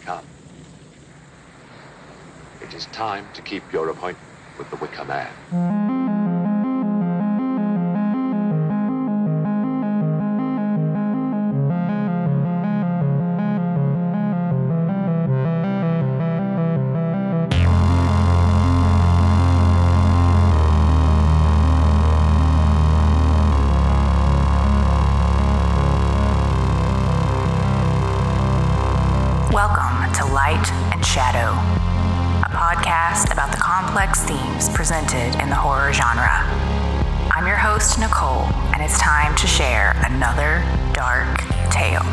come. It is time to keep your appointment with the Wicker Man. Welcome to Light and Shadow, a podcast about the complex themes presented in the horror genre. I'm your host, Nicole, and it's time to share another dark tale.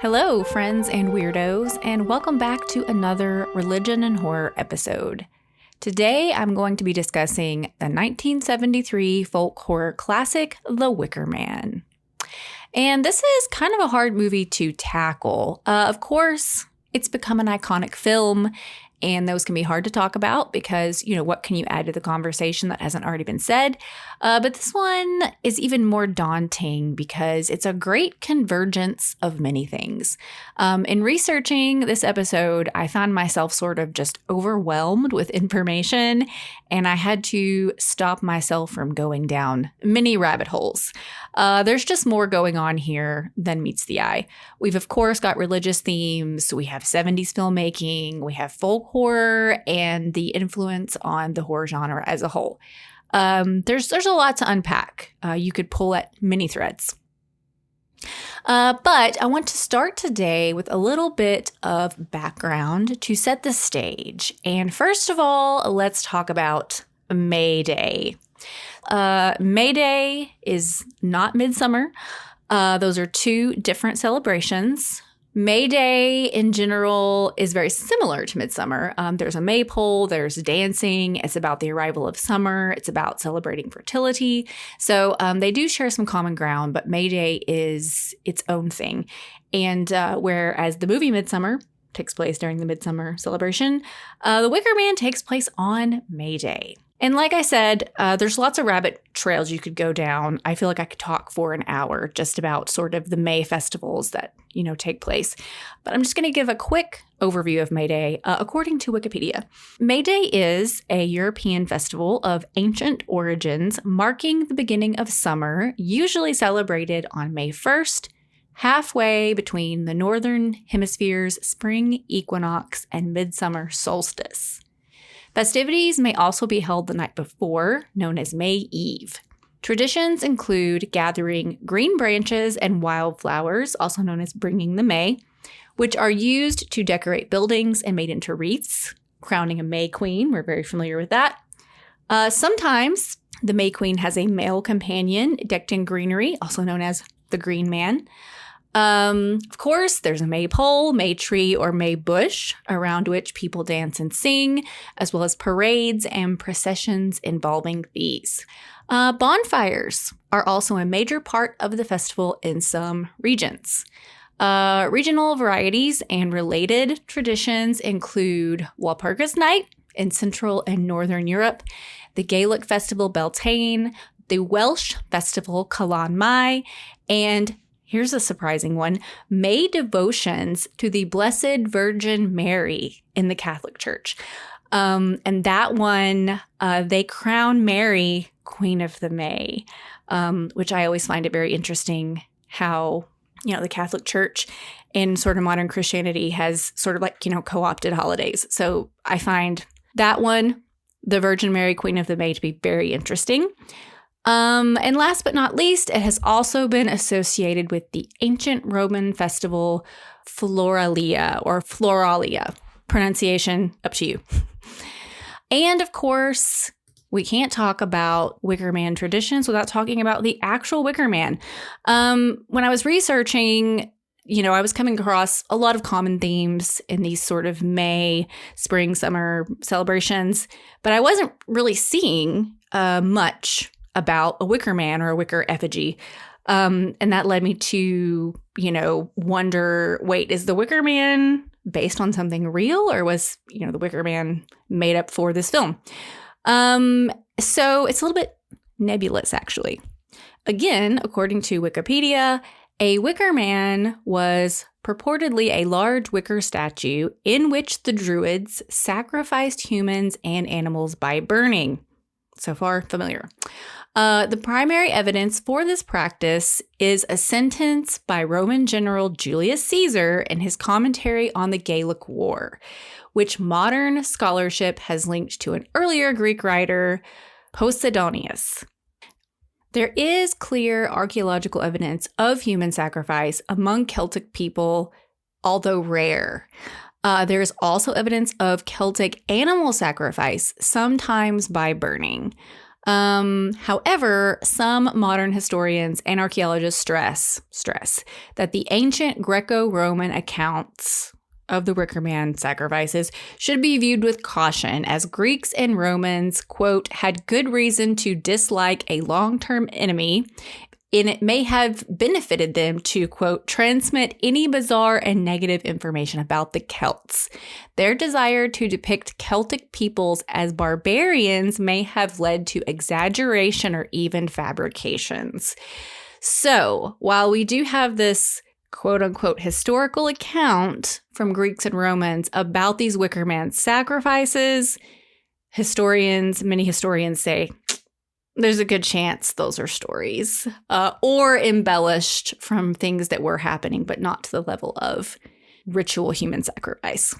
Hello, friends and weirdos, and welcome back to another Religion and Horror episode. Today, I'm going to be discussing the 1973 folk horror classic, The Wicker Man. And this is kind of a hard movie to tackle. Of course, it's become an iconic film, and those can be hard to talk about because, what can you add to the conversation that hasn't already been said? But this one is even more daunting because it's a great convergence of many things. In researching this episode, I found myself sort of just overwhelmed with information, and I had to stop myself from going down many rabbit holes. There's just more going on here than meets the eye. We've, of course, got religious themes. We have 70s filmmaking. We have folk horror and the influence on the horror genre as a whole. There's a lot to unpack. You could pull at many threads. But I want to start today with a little bit of background to set the stage. And first of all, let's talk about May Day. May Day is not Midsummer. Those are two different celebrations. May Day in general is very similar to Midsummer. There's a maypole, there's dancing, it's about the arrival of summer, it's about celebrating fertility. So they do share some common ground, but May Day is its own thing. And whereas the movie Midsummer takes place during the Midsummer celebration, The Wicker Man takes place on May Day. And like I said, there's lots of rabbit trails you could go down. I feel like I could talk for an hour just about sort of the May festivals that, take place. But I'm just going to give a quick overview of May Day. According to Wikipedia, May Day is a European festival of ancient origins marking the beginning of summer, usually celebrated on May 1st, halfway between the Northern Hemisphere's spring equinox and midsummer solstice. Festivities may also be held the night before, known as May Eve. Traditions include gathering green branches and wildflowers, also known as bringing the May, which are used to decorate buildings and made into wreaths, crowning a May Queen. We're very familiar with that. Sometimes the May Queen has a male companion decked in greenery, also known as the Green Man. Of course, there's a maypole, May tree, or May bush around which people dance and sing, as well as parades and processions involving these. Bonfires are also a major part of the festival in some regions. Regional varieties and related traditions include Walpurgis Night in Central and Northern Europe, the Gaelic festival Beltane, the Welsh festival Calan Mai, and here's a surprising one, May devotions to the Blessed Virgin Mary in the Catholic Church. And that one, they crown Mary Queen of the May, which I always find it very interesting how the Catholic Church and sort of modern Christianity has sort of like, co-opted holidays. So I find that one, the Virgin Mary, Queen of the May, to be very interesting. And last but not least, it has also been associated with the ancient Roman festival Floralia or Floralia. Pronunciation, up to you. And of course, we can't talk about Wicker Man traditions without talking about the actual Wicker Man. When I was researching, I was coming across a lot of common themes in these sort of May, spring, summer celebrations, but I wasn't really seeing much about a Wicker Man or a wicker effigy. And that led me to, wonder, wait, is the Wicker Man based on something real, or was, the Wicker Man made up for this film? So it's a little bit nebulous, actually. Again, according to Wikipedia, a Wicker Man was purportedly a large wicker statue in which the Druids sacrificed humans and animals by burning. So far, familiar. The primary evidence for this practice is a sentence by Roman general Julius Caesar in his commentary on the Gallic War, which modern scholarship has linked to an earlier Greek writer, Posidonius. There is clear archaeological evidence of human sacrifice among Celtic people, although rare. There is also evidence of Celtic animal sacrifice, sometimes by burning. However, some modern historians and archaeologists stress that the ancient Greco-Roman accounts of the Wicker Man sacrifices should be viewed with caution, as Greeks and Romans, quote, had good reason to dislike a long-term enemy, and it may have benefited them to, quote, transmit any bizarre and negative information about the Celts. Their desire to depict Celtic peoples as barbarians may have led to exaggeration or even fabrications. So, while we do have this quote-unquote historical account from Greeks and Romans about these Wicker Man sacrifices, many historians say, there's a good chance those are stories or embellished from things that were happening, but not to the level of ritual human sacrifice.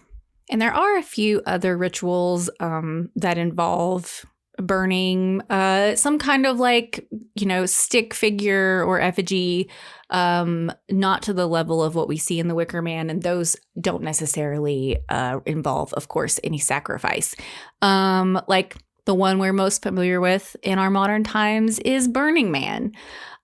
And there are a few other rituals that involve burning some kind of stick figure or effigy, not to the level of what we see in the Wicker Man. And those don't necessarily involve, of course, any sacrifice. The one we're most familiar with in our modern times is Burning Man.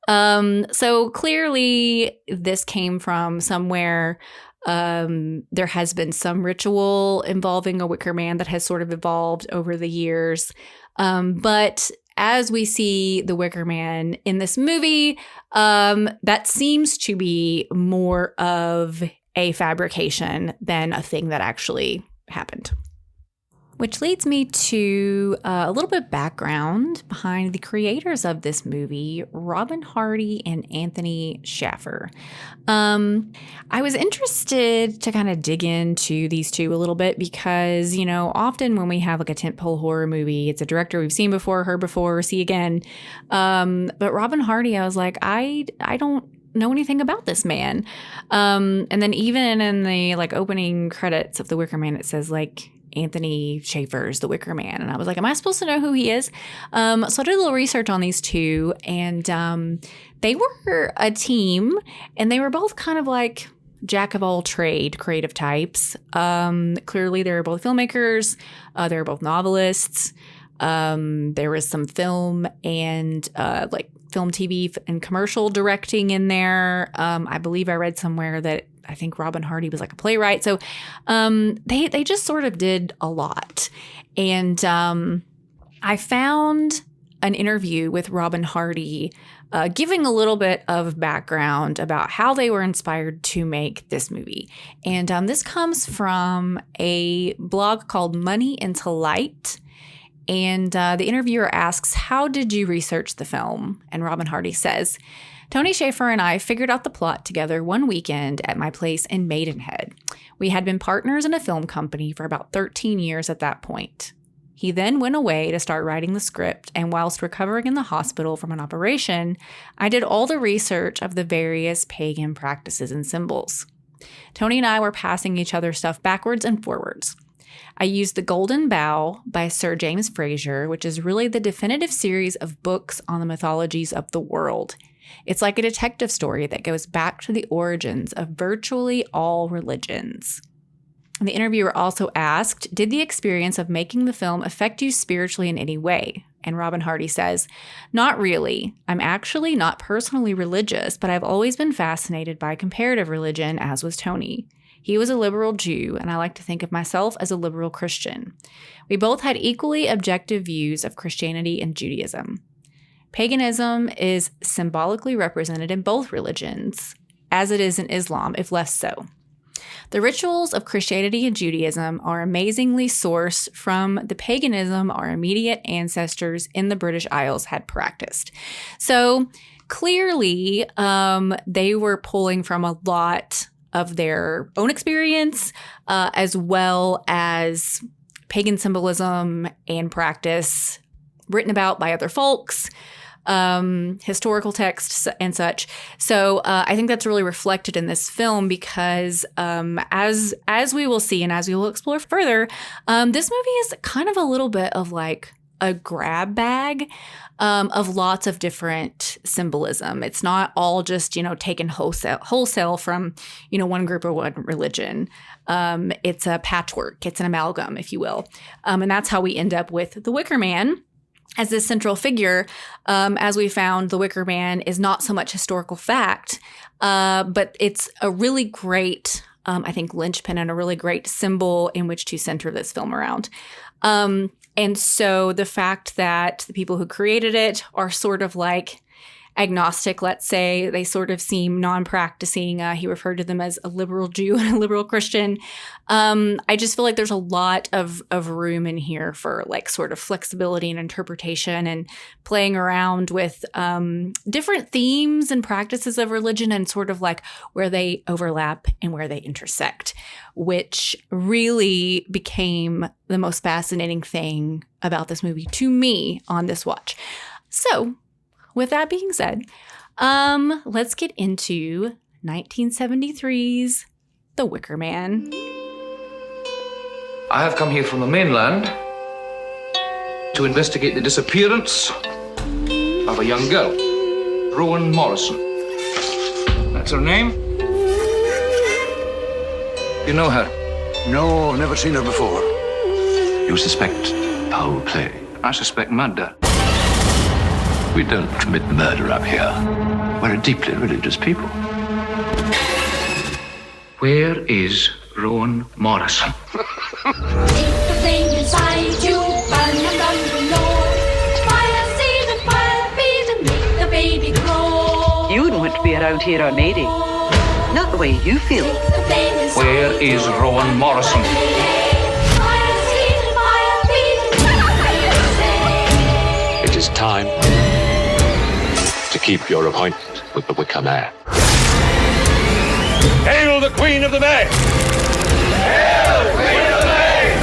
So clearly this came from somewhere. There has been some ritual involving a Wicker Man that has sort of evolved over the years. But as we see the Wicker Man in this movie, that seems to be more of a fabrication than a thing that actually happened. Which leads me to a little bit of background behind the creators of this movie, Robin Hardy and Anthony Shaffer. I was interested to kind of dig into these two a little bit because, often when we have like a tentpole horror movie, it's a director we've seen before, heard before, see again. But Robin Hardy, I was like, I don't know anything about this man. And then even in the opening credits of The Wicker Man, it says Anthony Shaffer's The Wicker Man. And I was like, am I supposed to know who he is? So I did a little research on these two, and they were a team, and they were both kind of jack of all trade creative types. Clearly, they were both filmmakers. They were both novelists. There was some film and film, TV, and commercial directing in there. I believe I read somewhere that I think Robin Hardy was a playwright. So they just sort of did a lot. And I found an interview with Robin Hardy giving a little bit of background about how they were inspired to make this movie. And this comes from a blog called Money into Light. And the interviewer asks, how did you research the film? And Robin Hardy says, Tony Shaffer and I figured out the plot together one weekend at my place in Maidenhead. We had been partners in a film company for about 13 years at that point. He then went away to start writing the script, and whilst recovering in the hospital from an operation, I did all the research of the various pagan practices and symbols. Tony and I were passing each other stuff backwards and forwards. I used The Golden Bough by Sir James Frazer, which is really the definitive series of books on the mythologies of the world. It's like a detective story that goes back to the origins of virtually all religions. The interviewer also asked, did the experience of making the film affect you spiritually in any way? And Robin Hardy says, not really. I'm actually not personally religious, but I've always been fascinated by comparative religion, as was Tony. He was a liberal Jew, and I like to think of myself as a liberal Christian. We both had equally objective views of Christianity and Judaism. Paganism is symbolically represented in both religions, as it is in Islam, if less so. The rituals of Christianity and Judaism are amazingly sourced from the paganism our immediate ancestors in the British Isles had practiced. So clearly, they were pulling from a lot of their own experience, as well as pagan symbolism and practice written about by other folks, historical texts and such. So I think that's really reflected in this film because as we will see and as we will explore further, this movie is kind of a little bit of like a grab bag of lots of different symbolism. It's not all just, taken wholesale from, one group or one religion. It's a patchwork. It's an amalgam, if you will. And that's how we end up with the Wicker Man as this central figure. As we found, the Wicker Man is not so much historical fact, but it's a really great, I think, linchpin and a really great symbol in which to center this film around. And so the fact that the people who created it are sort of like agnostic, let's say, they sort of seem non-practicing. He referred to them as a liberal Jew and a liberal Christian. I just feel like there's a lot of room in here for like sort of flexibility and interpretation and playing around with different themes and practices of religion and sort of like where they overlap and where they intersect, which really became the most fascinating thing about this movie to me on this watch. So, with that being said, let's get into 1973's The Wicker Man. I have come here from the mainland to investigate the disappearance of a young girl, Rowan Morrison. That's her name? You know her? No, never seen her before. You suspect foul play? I suspect murder. We don't commit murder up here. We're a deeply religious people. Where is Rowan Morrison? Take the flame inside you, burn and burn below. Fire seed and fire feed and make the baby grow. You wouldn't want to be around here on May Day. Not the way you feel. Take the flame inside Where is Rowan Morrison? Fire seed and fire feed and It is time to keep your appointment with the Wicker Man. Hail the Queen of the May! Hail the Queen of the May!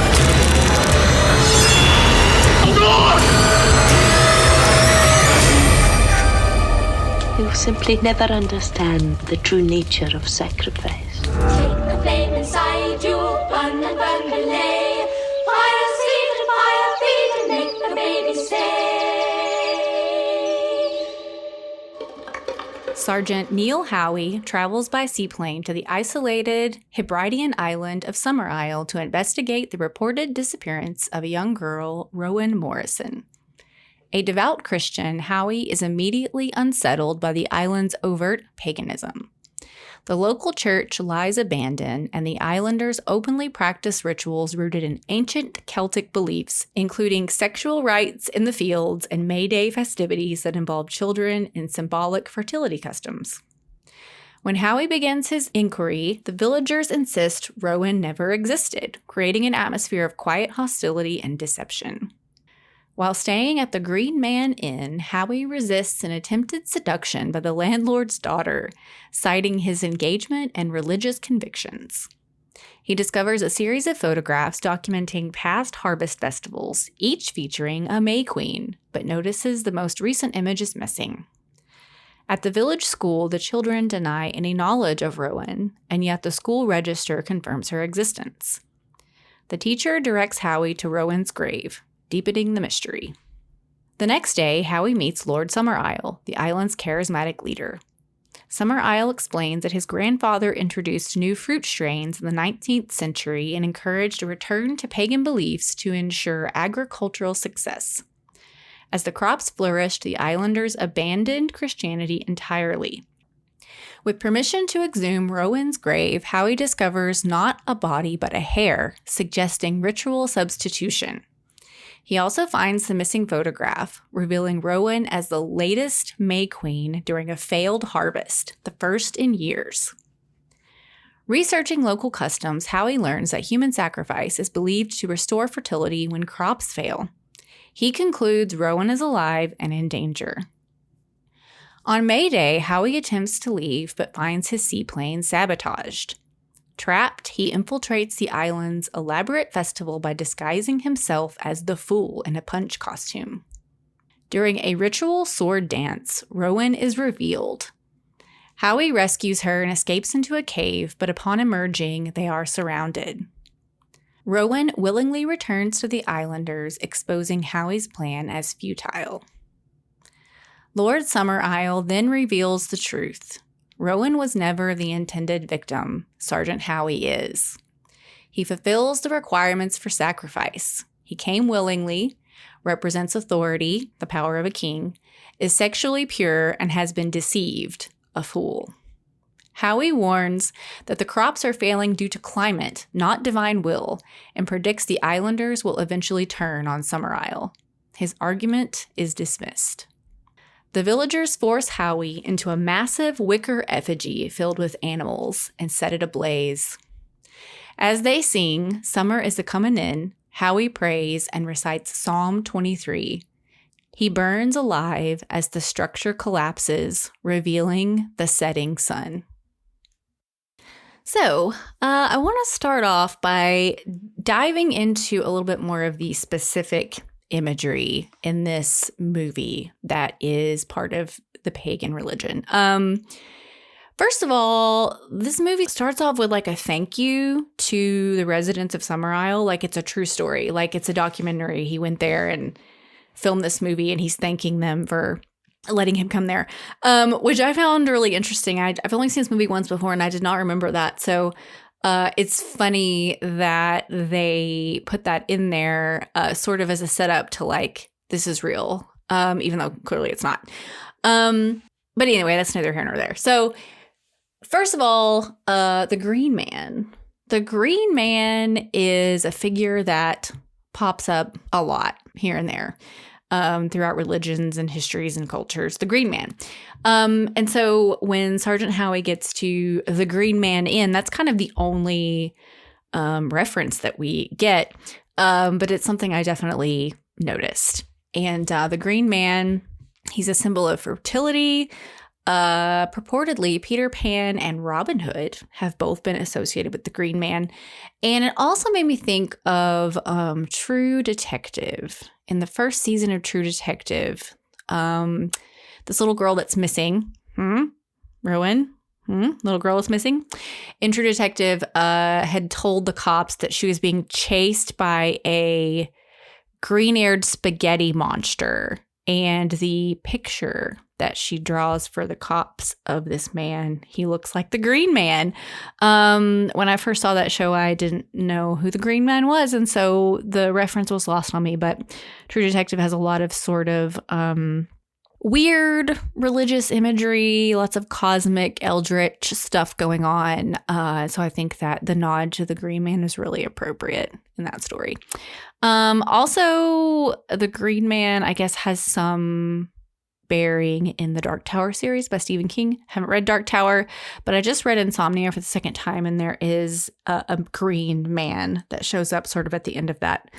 You'll simply never understand the true nature of sacrifice. Take the flame inside you, burn and burn belay. Fire seed and fire feed and make the baby stay. Sergeant Neil Howie travels by seaplane to the isolated Hebridean island of Summer Isle to investigate the reported disappearance of a young girl, Rowan Morrison. A devout Christian, Howie is immediately unsettled by the island's overt paganism. The local church lies abandoned, and the islanders openly practice rituals rooted in ancient Celtic beliefs, including sexual rites in the fields and May Day festivities that involve children in symbolic fertility customs. When Howie begins his inquiry, the villagers insist Rowan never existed, creating an atmosphere of quiet hostility and deception. While staying at the Green Man Inn, Howie resists an attempted seduction by the landlord's daughter, citing his engagement and religious convictions. He discovers a series of photographs documenting past harvest festivals, each featuring a May Queen, but notices the most recent image is missing. At the village school, the children deny any knowledge of Rowan, and yet the school register confirms her existence. The teacher directs Howie to Rowan's grave, deepening the mystery. The next day, Howie meets Lord Summerisle, the island's charismatic leader. Summerisle explains that his grandfather introduced new fruit strains in the 19th century and encouraged a return to pagan beliefs to ensure agricultural success. As the crops flourished, the islanders abandoned Christianity entirely. With permission to exhume Rowan's grave, Howie discovers not a body but a hair, suggesting ritual substitution. He also finds the missing photograph, revealing Rowan as the latest May Queen during a failed harvest, the first in years. Researching local customs, Howie learns that human sacrifice is believed to restore fertility when crops fail. He concludes Rowan is alive and in danger. On May Day, Howie attempts to leave but finds his seaplane sabotaged. Trapped, he infiltrates the island's elaborate festival by disguising himself as the Fool in a punch costume. During a ritual sword dance, Rowan is revealed. Howie rescues her and escapes into a cave, but upon emerging, they are surrounded. Rowan willingly returns to the islanders, exposing Howie's plan as futile. Lord Summerisle then reveals the truth. Rowan was never the intended victim. Sergeant Howie is. He fulfills the requirements for sacrifice. He came willingly, represents authority, the power of a king, is sexually pure, and has been deceived, a fool. Howie warns that the crops are failing due to climate, not divine will, and predicts the islanders will eventually turn on Summerisle. His argument is dismissed. The villagers force Howie into a massive wicker effigy filled with animals and set it ablaze. As they sing, "Summer is a-comin' in," Howie prays and recites Psalm 23. He burns alive as the structure collapses, revealing the setting sun. So, I want to start off by diving into a little bit more of the specific imagery in this movie that is part of the pagan religion. First of all, this movie starts off with like a thank you to the residents of Summerisle, like it's a true story, like it's a documentary. He went there and filmed this movie and he's thanking them for letting him come there, which I found really interesting. I've only seen this movie once before and I did not remember that. So it's funny that they put that in there sort of as a setup to like, this is real, even though clearly it's not. But anyway, that's neither here nor there. So first of all, the Green Man. The Green Man is a figure that pops up a lot here and there throughout religions and histories and cultures. The Green Man. And so when Sergeant Howie gets to the Green Man Inn, that's kind of the only reference that we get. But it's something I definitely noticed. And the Green Man, he's a symbol of fertility. Purportedly, Peter Pan and Robin Hood have both been associated with the Green Man. And it also made me think of True Detective. In the first season of True Detective, this little girl that's missing, Rowan, little girl is missing. In True Detective, had told the cops that she was being chased by a green-eared spaghetti monster. And the picture that she draws for the cops of this man, he looks like the Green Man. When I first saw that show, I didn't know who the Green Man was. And so the reference was lost on me. But True Detective has a lot of sort of weird religious imagery, lots of cosmic, eldritch stuff going on. So I think that the nod to the Green Man is really appropriate in that story. Also, the Green Man, I guess, has some bearing in the Dark Tower series by Stephen King. Haven't read Dark Tower, but I just read Insomnia for the second time, and there is a Green Man that shows up sort of at the end of that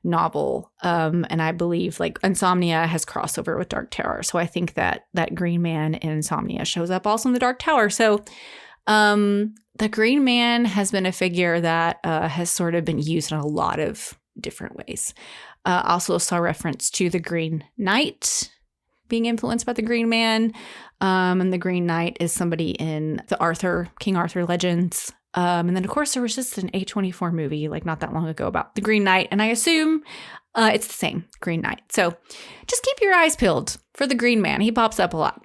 novel. And I believe like Insomnia has crossover with Dark Tower. So I think that that Green Man in Insomnia shows up also in the Dark Tower. So the Green Man has been a figure that has sort of been used in a lot of different ways. Also saw reference to the Green Knight being influenced by the Green Man. And the Green Knight is somebody in the King Arthur legends. And then, of course, there was just an A24 movie like not that long ago about the Green Knight. And I assume it's the same, Green Knight. So just keep your eyes peeled for the Green Man. He pops up a lot.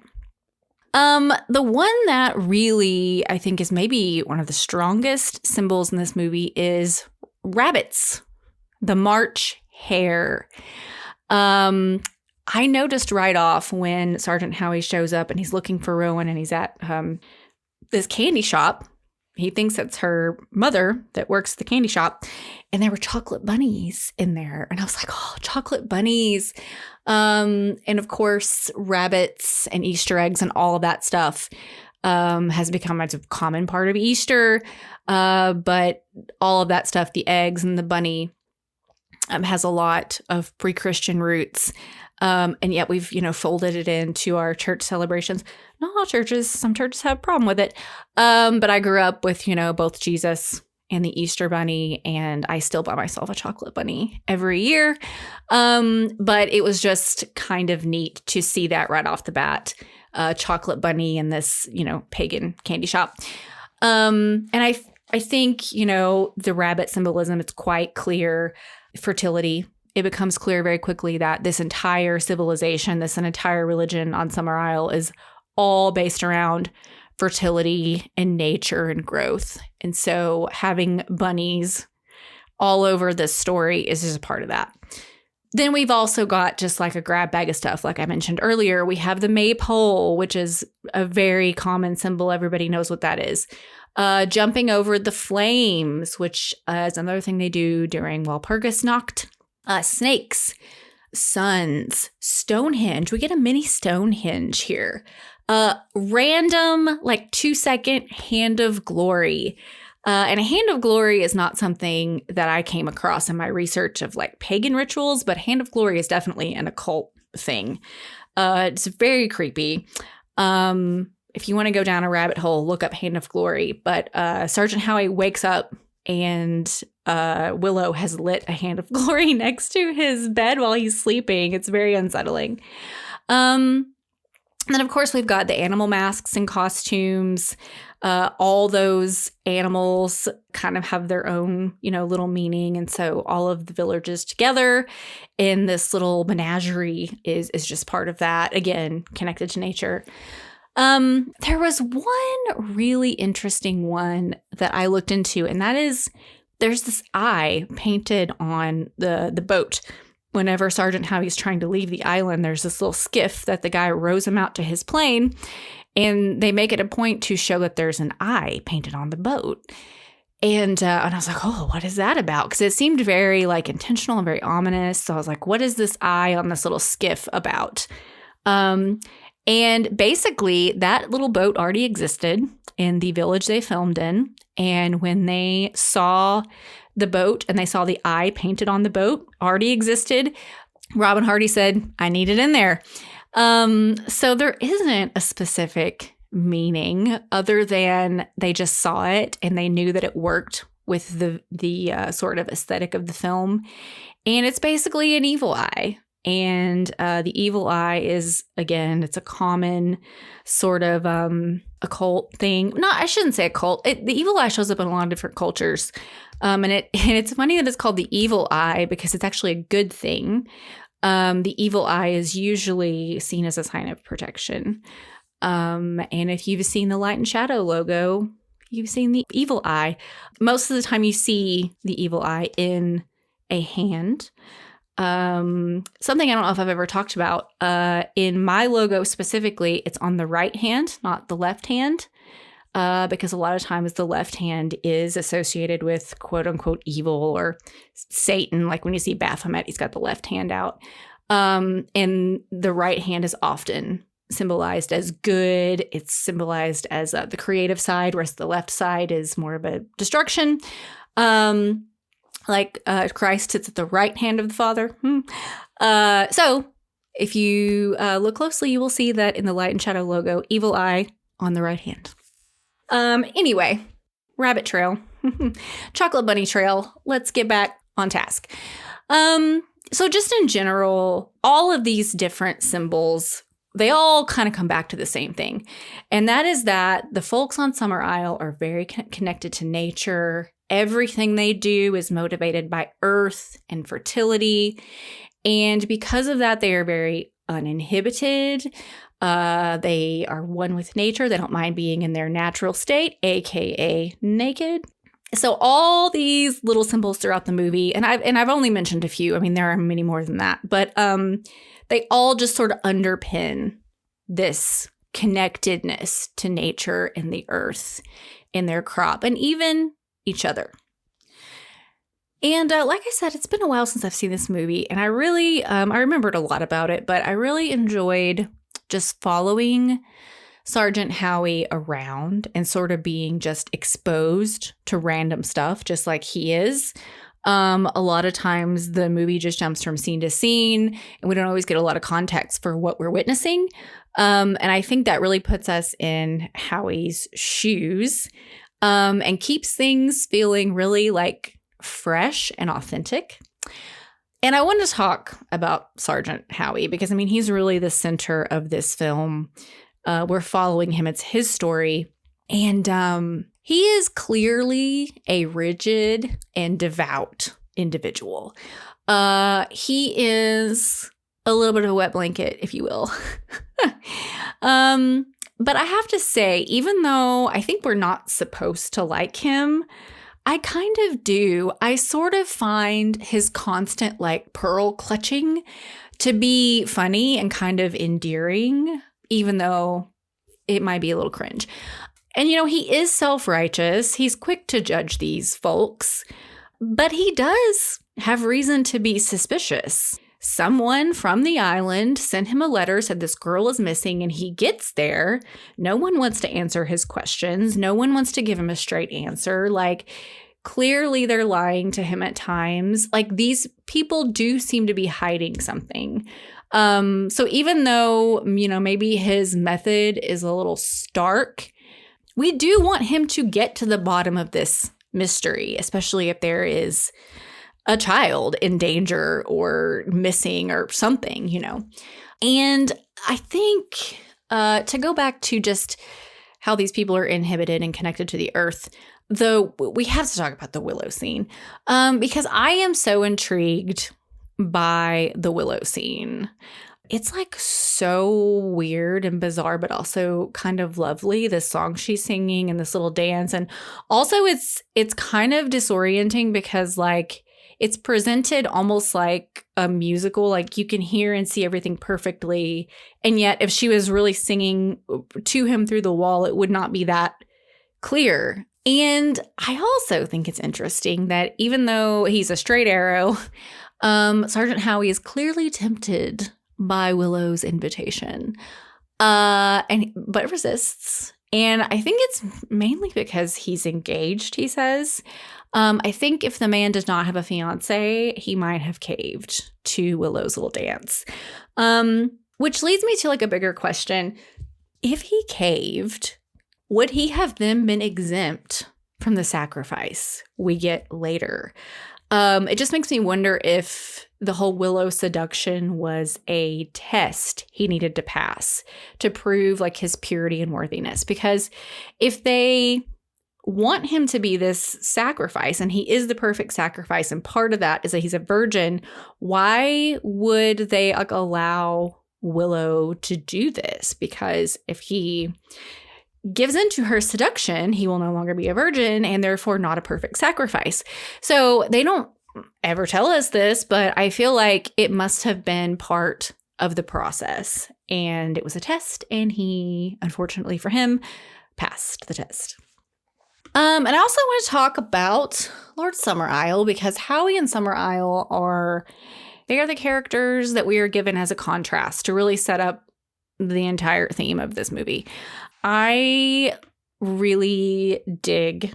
The one that really, I think, is maybe one of the strongest symbols in this movie is rabbits, the March hare. I noticed right off when Sergeant Howie shows up and he's looking for Rowan and he's at this candy shop. He thinks it's her mother that works at the candy shop. And there were chocolate bunnies in there. And I was like, oh, chocolate bunnies. And of course, rabbits and Easter eggs and all of that stuff has become a common part of Easter. But all of that stuff, the eggs and the bunny, has a lot of pre-Christian roots. And yet we've, folded it into our church celebrations. Not all churches. Some churches have a problem with it. But I grew up with, both Jesus and the Easter bunny, and I still buy myself a chocolate bunny every year. But it was just kind of neat to see that right off the bat, chocolate bunny in this, pagan candy shop. And I think, the rabbit symbolism, it's quite clear. Fertility. It becomes clear very quickly that this entire civilization, this entire religion on Summer Isle is all based around fertility and nature and growth. And so having bunnies all over this story is just a part of that. Then we've also got just like a grab bag of stuff. Like I mentioned earlier, we have the maypole, which is a very common symbol. Everybody knows what that is. Jumping over the flames, which is another thing they do during Walpurgisnacht. Snakes, suns, Stonehenge. We get a mini Stonehenge here. Random, 2-second hand of glory. And a hand of glory is not something that I came across in my research of pagan rituals, but hand of glory is definitely an occult thing. It's very creepy. If you want to go down a rabbit hole, look up hand of glory. But Sergeant Howie wakes up and Willow has lit a hand of glory next to his bed while he's sleeping. It's very unsettling. And then, of course, we've got the animal masks and costumes. All those animals kind of have their own, little meaning. And so all of the villagers together in this little menagerie is just part of that. Again, connected to nature. There was one really interesting one that I looked into, and that is there's this eye painted on the boat. Whenever Sergeant Howie's trying to leave the island, there's this little skiff that the guy rows him out to his plane, and they make it a point to show that there's an eye painted on the boat. And I was like, oh, what is that about? Because it seemed very intentional and very ominous. So I was like, what is this eye on this little skiff about? And basically, that little boat already existed in the village they filmed in. And when they saw the boat and they saw the eye painted on the boat already existed, Robin Hardy said, I need it in there. So there isn't a specific meaning other than they just saw it and they knew that it worked with the sort of aesthetic of the film. And it's basically an evil eye. And the evil eye is, again, it's a common sort of occult thing. No, I shouldn't say occult. The evil eye shows up in a lot of different cultures. And it's funny that it's called the evil eye because it's actually a good thing. The evil eye is usually seen as a sign of protection. And if you've seen the light and shadow logo, you've seen the evil eye. Most of the time you see the evil eye in a hand. Something I don't know if I've ever talked about, in my logo specifically, it's on the right hand, not the left hand, because a lot of times the left hand is associated with quote unquote evil or Satan. Like when you see Baphomet, he's got the left hand out. And the right hand is often symbolized as good. It's symbolized as the creative side, whereas the left side is more of a destruction. Christ sits at the right hand of the Father. So if you look closely, you will see that in the light and shadow logo, evil eye on the right hand. Anyway, rabbit trail, chocolate bunny trail. Let's get back on task. So just in general, all of these different symbols, they all kind of come back to the same thing. And that is that the folks on Summer Isle are very connected to nature. Everything they do is motivated by earth and fertility. And because of that, they are very uninhibited. They are one with nature. They don't mind being in their natural state, aka naked. So all these little symbols throughout the movie, and I've only mentioned a few. I mean, there are many more than that, but they all just sort of underpin this connectedness to nature and the earth in their crop and even each other. And like I said, it's been a while since I've seen this movie, and I really, I remembered a lot about it, but I really enjoyed just following Sergeant Howie around and sort of being just exposed to random stuff, just like he is. A lot of times the movie just jumps from scene to scene, and we don't always get a lot of context for what we're witnessing. And I think that really puts us in Howie's shoes, and keeps things feeling really like fresh and authentic. And I want to talk about Sergeant Howie because, I mean, he's really the center of this film. We're following him. It's his story. And he is clearly a rigid and devout individual. He is a little bit of a wet blanket, if you will. But I have to say, even though I think we're not supposed to like him, I kind of do. I sort of find his constant like pearl clutching to be funny and kind of endearing, even though it might be a little cringe. And, you know, he is self-righteous. He's quick to judge these folks, but he does have reason to be suspicious. Someone from the island sent him a letter, said this girl is missing, and he gets there. No one wants to answer his questions. No one wants to give him a straight answer. Like, clearly they're lying to him at times. Like, these people do seem to be hiding something. So even though, you know, maybe his method is a little stark, we do want him to get to the bottom of this mystery, especially if there is a child in danger or missing or something, you know. And I think to go back to just how these people are inhibited and connected to the earth, though we have to talk about the willow scene, because I am so intrigued by the willow scene. It's like so weird and bizarre, but also kind of lovely. This song she's singing and this little dance. And also it's kind of disorienting because like it's presented almost like a musical, like you can hear and see everything perfectly. And yet if she was really singing to him through the wall, it would not be that clear. And I also think it's interesting that even though he's a straight arrow, Sergeant Howie is clearly tempted by Willow's invitation, but resists. And I think it's mainly because he's engaged, he says. I think if the man does not have a fiance, he might have caved to Willow's little dance. Which leads me to like a bigger question. If he caved, would he have then been exempt from the sacrifice we get later? It just makes me wonder if the whole Willow seduction was a test he needed to pass to prove like his purity and worthiness. Because if they want him to be this sacrifice and he is the perfect sacrifice, and part of that is that he's a virgin, why would they like allow Willow to do this? Because if he gives in to her seduction, he will no longer be a virgin and therefore not a perfect sacrifice. So they don't ever tell us this, but I feel like it must have been part of the process. And it was a test, and he, unfortunately for him, passed the test. And I also want to talk about Lord Summer Isle, because Howie and Summer Isle they are the characters that we are given as a contrast to really set up the entire theme of this movie. I really dig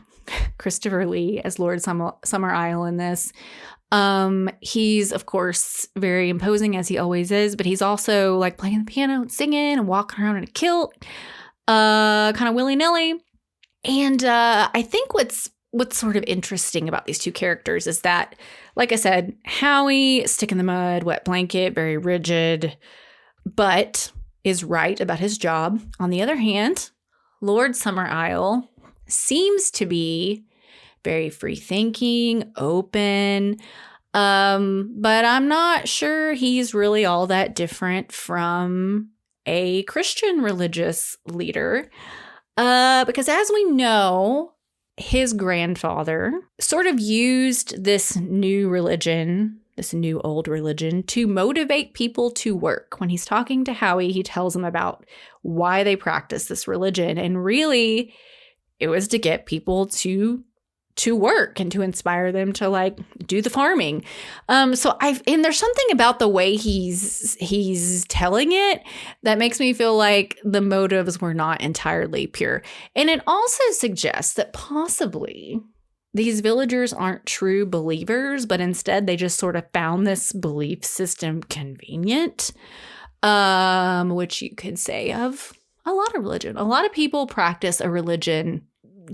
Christopher Lee as Lord Summer Isle in this. He's, of course, very imposing as he always is, but he's also like playing the piano and singing and walking around in a kilt, kind of willy-nilly. And I think what's sort of interesting about these two characters is that, like I said, Howie, stick in the mud, wet blanket, very rigid, but is right about his job. On the other hand, Lord Summerisle seems to be very free-thinking, open, but I'm not sure he's really all that different from a Christian religious leader, because as we know, his grandfather sort of used this new religion, this new old religion, to motivate people to work. When he's talking to Howie, he tells him about why they practice this religion. And really, it was to get people to work and to inspire them to like do the farming. And there's something about the way he's telling it that makes me feel like the motives were not entirely pure. And it also suggests that possibly these villagers aren't true believers, but instead they just sort of found this belief system convenient, which you could say of a lot of religion. A lot of people practice a religion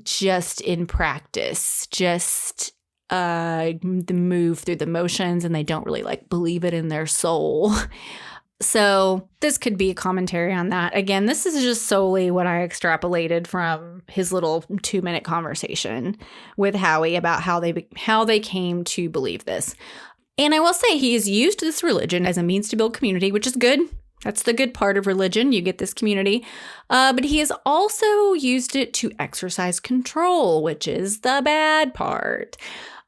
just in practice, just move through the motions, and they don't really like believe it in their soul. So this could be a commentary on that. Again, this is just solely what I extrapolated from his little 2-minute conversation with Howie about how they came to believe this. And I will say he has used this religion as a means to build community, which is good. That's the good part of religion. You get this community. But he has also used it to exercise control, which is the bad part.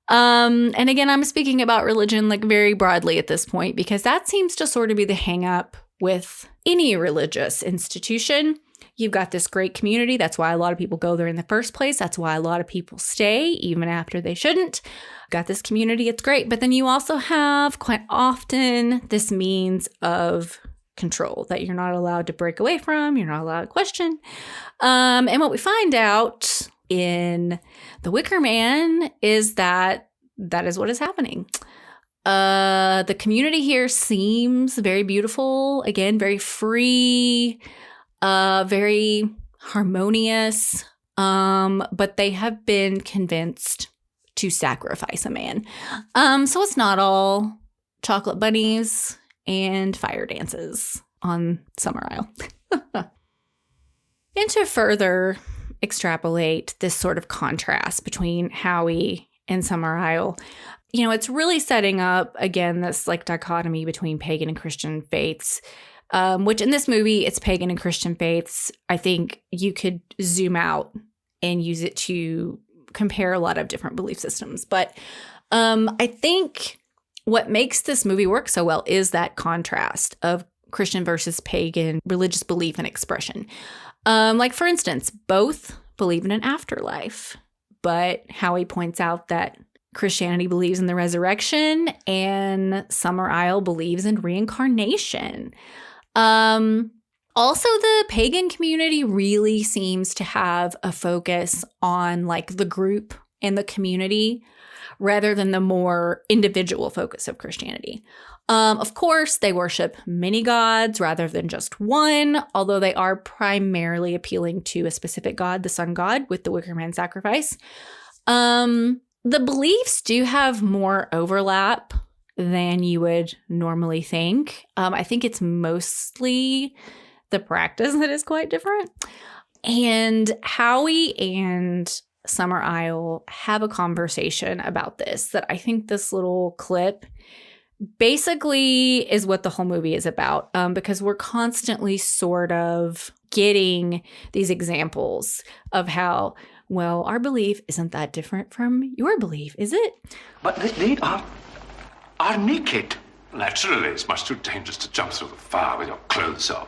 And again, I'm speaking about religion like very broadly at this point, because that seems to sort of be the hang up with any religious institution. You've got this great community. That's why a lot of people go there in the first place. That's why a lot of people stay, even after they shouldn't. Got this community. It's great. But then you also have quite often this means of control that you're not allowed to break away from, you're not allowed to question. And what we find out in The Wicker Man is that is what is happening. The community here seems very beautiful, again, very free, very harmonious, but they have been convinced to sacrifice a man. So it's not all chocolate bunnies and fire dances on Summerisle. And to further extrapolate this sort of contrast between Howie and Summerisle, it's really setting up, again, this like dichotomy between pagan and Christian faiths, which in this movie, it's pagan and Christian faiths. I think you could zoom out and use it to compare a lot of different belief systems. But I think what makes this movie work so well is that contrast of Christian versus pagan religious belief and expression. Like, for instance, both believe in an afterlife, but Howie points out that Christianity believes in the resurrection and Summerisle believes in reincarnation. Also, the pagan community really seems to have a focus on like the group and the community rather than the more individual focus of Christianity. Of course, they worship many gods rather than just one, although they are primarily appealing to a specific god, the sun god, with the Wicker Man sacrifice. The beliefs do have more overlap than you would normally think. I think it's mostly the practice that is quite different. And Howie and Summerisle have a conversation about this that I think this little clip basically is what the whole movie is about, because we're constantly sort of getting these examples of how, well, our belief isn't that different from your belief, is it? But they are naked. Naturally, it's much too dangerous to jump through the fire with your clothes on.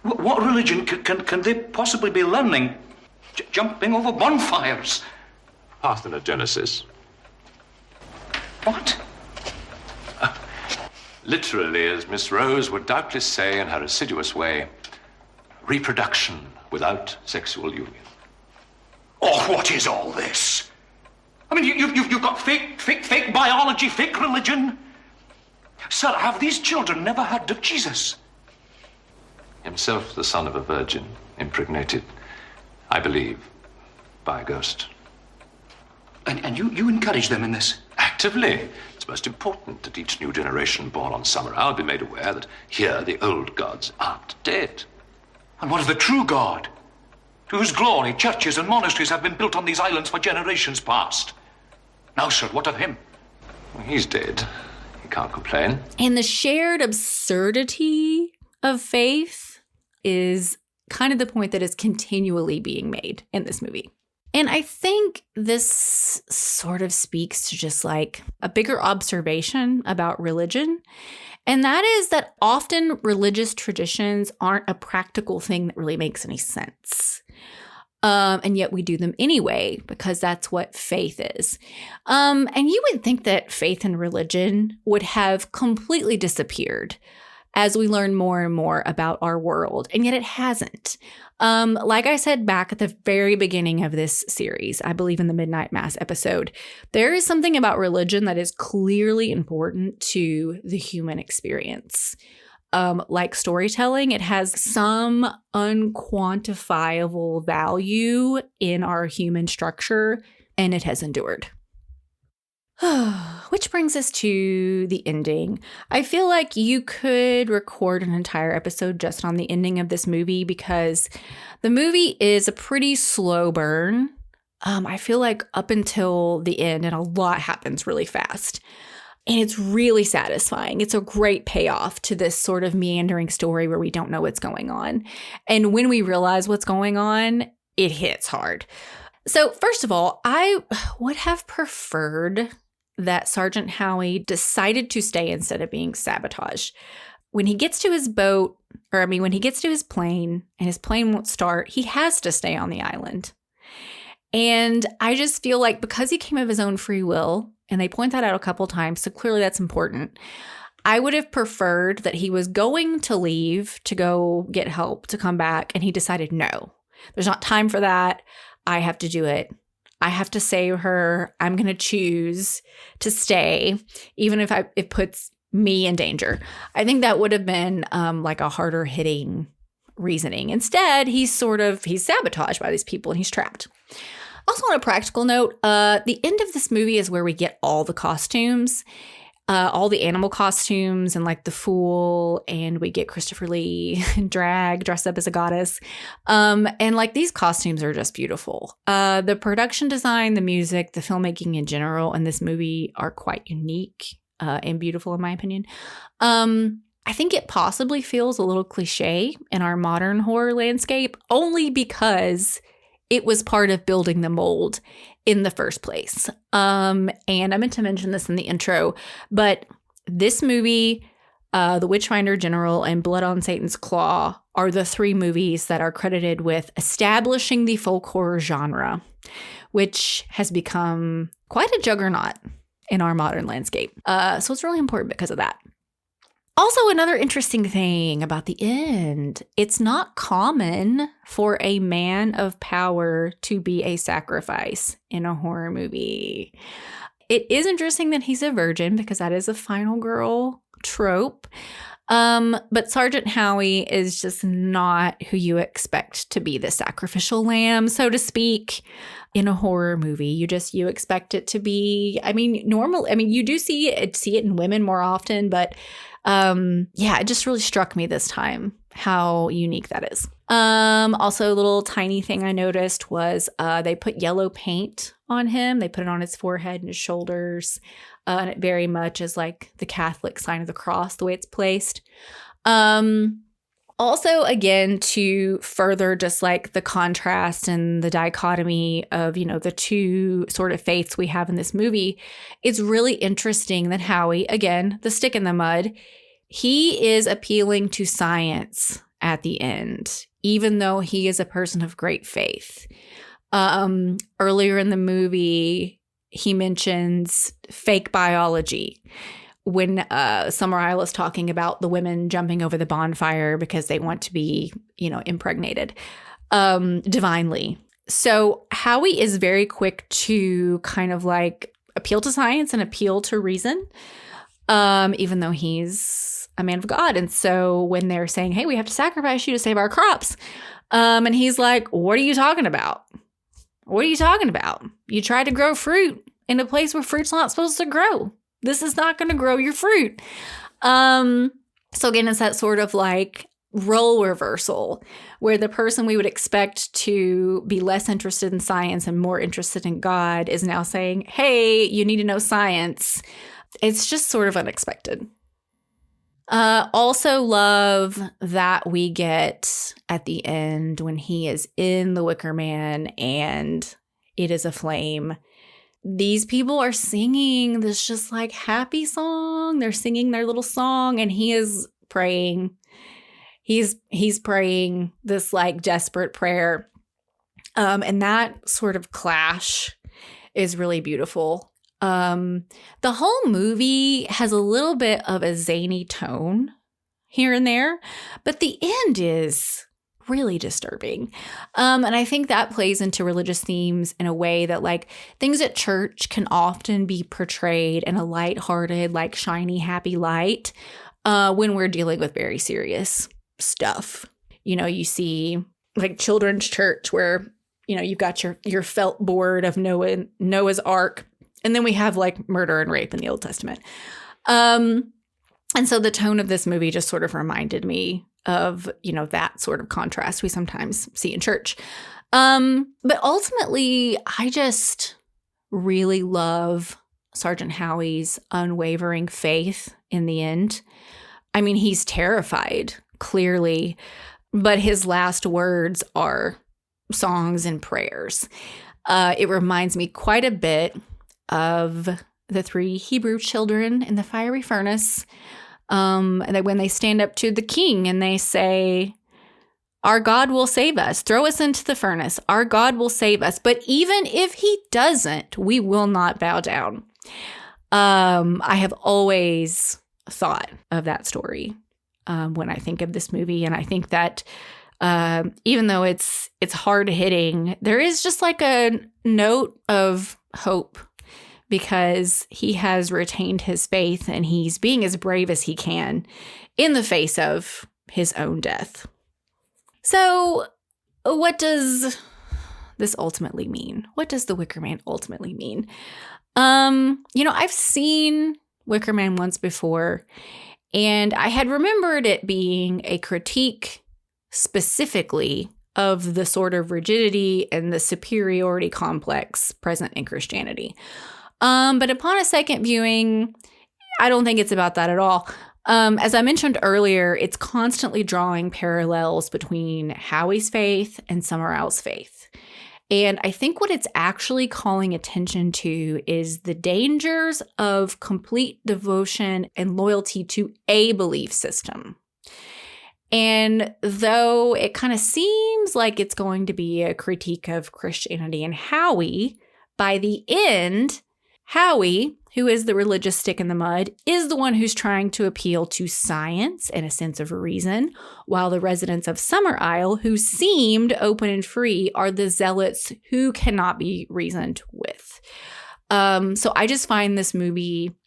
What religion can they possibly be learning? Jumping over bonfires. Parthenogenesis. What? Literally, as Miss Rose would doubtless say in her assiduous way, reproduction without sexual union. Oh, what is all this? I mean, you've got fake biology, fake religion. Sir, have these children never heard of Jesus? Himself the son of a virgin, impregnated I believe, by a ghost. And you encourage them in this? Actively. It's most important that each new generation born on Summer Isle be made aware that here the old gods aren't dead. And what of the true God, to whose glory churches and monasteries have been built on these islands for generations past? Now, sir, what of him? Well, he's dead. He can't complain. And the shared absurdity of faith is kind of the point that is continually being made in this movie. And I think this sort of speaks to just like a bigger observation about religion. And that is that often religious traditions aren't a practical thing that really makes any sense. And yet we do them anyway, because that's what faith is. And you would think that faith and religion would have completely disappeared as we learn more and more about our world. And yet it hasn't. Like I said back at the very beginning of this series, I believe in the Midnight Mass episode, there is something about religion that is clearly important to the human experience. Like storytelling, it has some unquantifiable value in our human structure, and it has endured. Which brings us to the ending. I feel like you could record an entire episode just on the ending of this movie because the movie is a pretty slow burn. I feel like up until the end, and a lot happens really fast. And it's really satisfying. It's a great payoff to this sort of meandering story where we don't know what's going on. And when we realize what's going on, it hits hard. So first of all, I would have preferred that Sergeant Howie decided to stay instead of being sabotaged. When he gets to his boat, when he gets to his plane and his plane won't start, he has to stay on the island. And I just feel like because he came of his own free will, and they point that out a couple times, so clearly that's important, I would have preferred that he was going to leave to go get help to come back, and he decided, no, there's not time for that. I have to do it. I have to save her. I'm going to choose to stay, even if it puts me in danger. I think that would have been like a harder hitting reasoning. Instead, he's sabotaged by these people and he's trapped. Also, on a practical note, the end of this movie is where we get all the costumes, all the animal costumes and like the fool, and we get Christopher Lee dressed up as a goddess. And like these costumes are just beautiful. The production design, the music, the filmmaking in general in this movie are quite unique and beautiful in my opinion. I think it possibly feels a little cliche in our modern horror landscape only because it was part of building the mold in the first place. And I meant to mention this in the intro, but this movie, The Witchfinder General, and Blood on Satan's Claw are the three movies that are credited with establishing the folk horror genre, which has become quite a juggernaut in our modern landscape. So it's really important because of that. Also, another interesting thing about the end, it's not common for a man of power to be a sacrifice in a horror movie. It is interesting that he's a virgin because that is a final girl trope. But Sergeant Howie is just not who you expect to be the sacrificial lamb, so to speak, in a horror movie. You expect it to be, normal. You do see it in women more often, but it just really struck me this time how unique that is. Also, a little tiny thing I noticed was they put yellow paint on him. They put it on his forehead and his shoulders, and it very much is like the Catholic sign of the cross, the way it's placed. Also, again, to further just like the contrast and the dichotomy of, the two sort of faiths we have in this movie, it's really interesting that Howie, again, the stick in the mud, he is appealing to science at the end, even though he is a person of great faith. Earlier in the movie, he mentions fake biology when Summer Isle is talking about the women jumping over the bonfire because they want to be, impregnated divinely. So Howie is very quick to kind of like appeal to science and appeal to reason, even though he's a man of God. And so when they're saying, hey, we have to sacrifice you to save our crops, And he's like, what are you talking about? What are you talking about? You tried to grow fruit in a place where fruit's not supposed to grow. This is not going to grow your fruit. So again, it's that sort of like role reversal where the person we would expect to be less interested in science and more interested in God is now saying, hey, you need to know science. It's just sort of unexpected. Also love that we get at the end when he is in the Wicker Man and it is a flame. These people are singing this just like happy song. They're singing their little song and he is praying. He's praying this like desperate prayer. And that sort of clash is really beautiful. The whole movie has a little bit of a zany tone here and there, but the end is really disturbing. And I think that plays into religious themes in a way that like things at church can often be portrayed in a lighthearted, like shiny, happy light when we're dealing with very serious stuff. You know, you see like children's church where, you know, you've got your felt board of Noah's Ark. And then we have like murder and rape in the Old Testament. And so the tone of this movie just sort of reminded me of, you know, that sort of contrast we sometimes see in church. But ultimately, I just really love Sergeant Howie's unwavering faith in the end. I mean, he's terrified, clearly, but his last words are songs and prayers. It reminds me quite a bit of the 3 Hebrew children in the fiery furnace. That when they stand up to the king and they say, our God will save us. Throw us into the furnace. Our God will save us. But even if he doesn't, we will not bow down. I have always thought of that story when I think of this movie. And I think that even though it's hard hitting, there is just like a note of hope because he has retained his faith and he's being as brave as he can in the face of his own death. So what does this ultimately mean? What does the Wicker Man ultimately mean? You know, I've seen Wicker Man once before, and I had remembered it being a critique specifically of the sort of rigidity and the superiority complex present in Christianity. But upon a second viewing, I don't think it's about that at all. As I mentioned earlier, it's constantly drawing parallels between Howie's faith and Summerall's faith. And I think what it's actually calling attention to is the dangers of complete devotion and loyalty to a belief system. And though it kind of seems like it's going to be a critique of Christianity and Howie, by the end, Howie, who is the religious stick in the mud, is the one who's trying to appeal to science and a sense of reason, while the residents of Summer Isle, who seemed open and free, are the zealots who cannot be reasoned with. So I just find this movie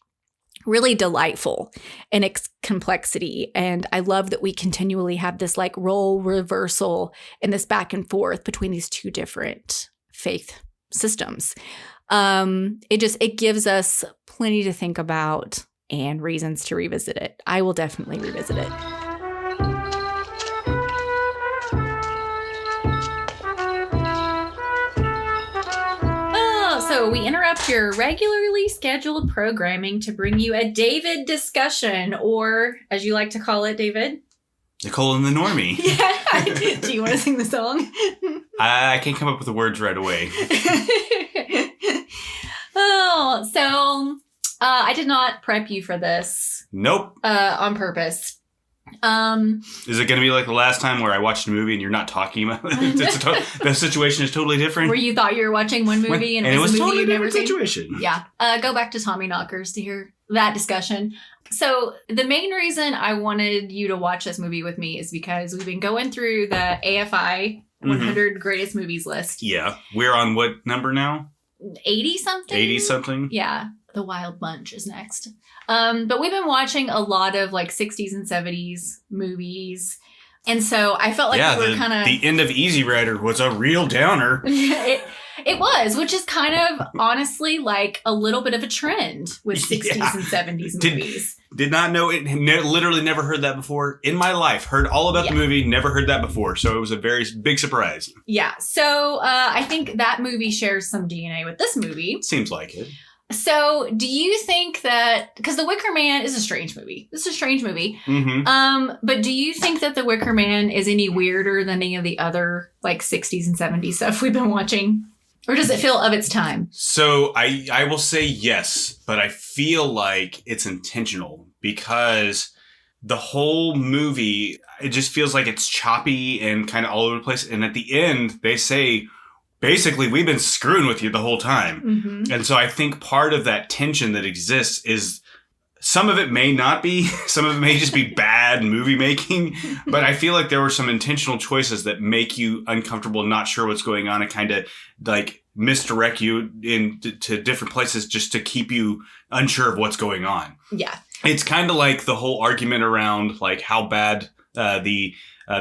really delightful in its complexity. And I love that we continually have this like role reversal and this back and forth between these two different faith systems. It gives us plenty to think about and reasons to revisit it. I will definitely revisit it. So we interrupt your regularly scheduled programming to bring you a David discussion, or as you like to call it, David. Nicole and the Normie. Yeah. Do you want to sing the song? I can't come up with the words right away. I did not prep you for this. Nope. On purpose. Is it going to be like the last time where I watched a movie and you're not talking about it? The situation is totally different. Where you thought you were watching one movie and it was a movie totally you've never different seen? situation. Yeah. Go back to Tommy Knockers to hear that discussion. So the main reason I wanted you to watch this movie with me is because we've been going through the AFI 100 greatest movies list. Yeah. We're on what number now? 80-something? 80-something? Yeah. The Wild Bunch is next. But we've been watching a lot of like 60s and 70s movies. And so I felt like we were kind of... the end of Easy Rider was a real downer. It was, which is kind of honestly like a little bit of a trend with 60s and 70s movies. Did not know it. Literally never heard that before in my life. Heard all about the movie, never heard that before. So it was a very big surprise. Yeah. So I think that movie shares some DNA with this movie. Seems like it. So do you think that, because The Wicker Man is a strange movie. This is a strange movie. But do you think that The Wicker Man is any weirder than any of the other like 60s and 70s stuff we've been watching? Or does it feel of its time? So I will say yes, but I feel like it's intentional because the whole movie, it just feels like it's choppy and kind of all over the place. And at the end, they say, basically, we've been screwing with you the whole time. And so I think part of that tension that exists is some of it may not be, some of it may just be bad movie making, but I feel like there were some intentional choices that make you uncomfortable, not sure what's going on, and kind of like misdirect you into different places just to keep you unsure of what's going on. Yeah. It's kind of like the whole argument around like how bad the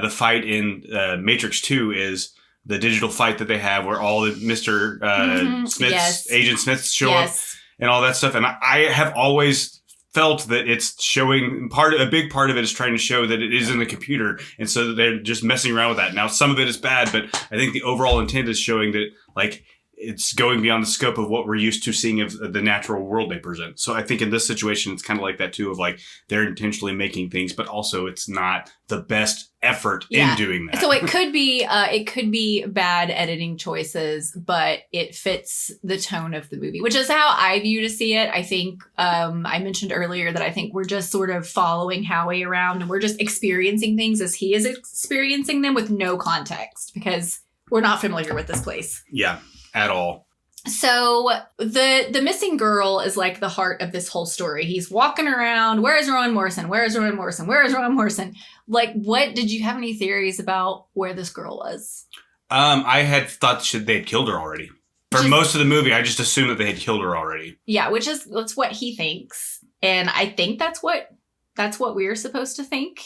fight in Matrix 2 is. The digital fight that they have where all the Mr. Smith's, Agent Smiths show up and all that stuff. And I have always felt that it's showing a big part of it is trying to show that it is in the computer. And so that they're just messing around with that. Now, some of it is bad, but I think the overall intent is showing that like it's going beyond the scope of what we're used to seeing of the natural world they present. So I think in this situation, it's kind of like that too, of like they're intentionally making things, but also it's not the best effort in doing that. So it could be bad editing choices, but it fits the tone of the movie, which is how I view to see it. I think I mentioned earlier that I think we're just sort of following Howie around and we're just experiencing things as he is experiencing them with no context because we're not familiar with this place. Yeah. At all. So the missing girl is like the heart of this whole story. He's walking around. Where is Rowan Morrison? Where is Rowan Morrison? Where is Rowan Morrison? Like, what did you have any theories about where this girl was? I had thought they had killed her already. For most of the movie, I just assumed that they had killed her already. Yeah, that's what he thinks, and I think that's what we're supposed to think.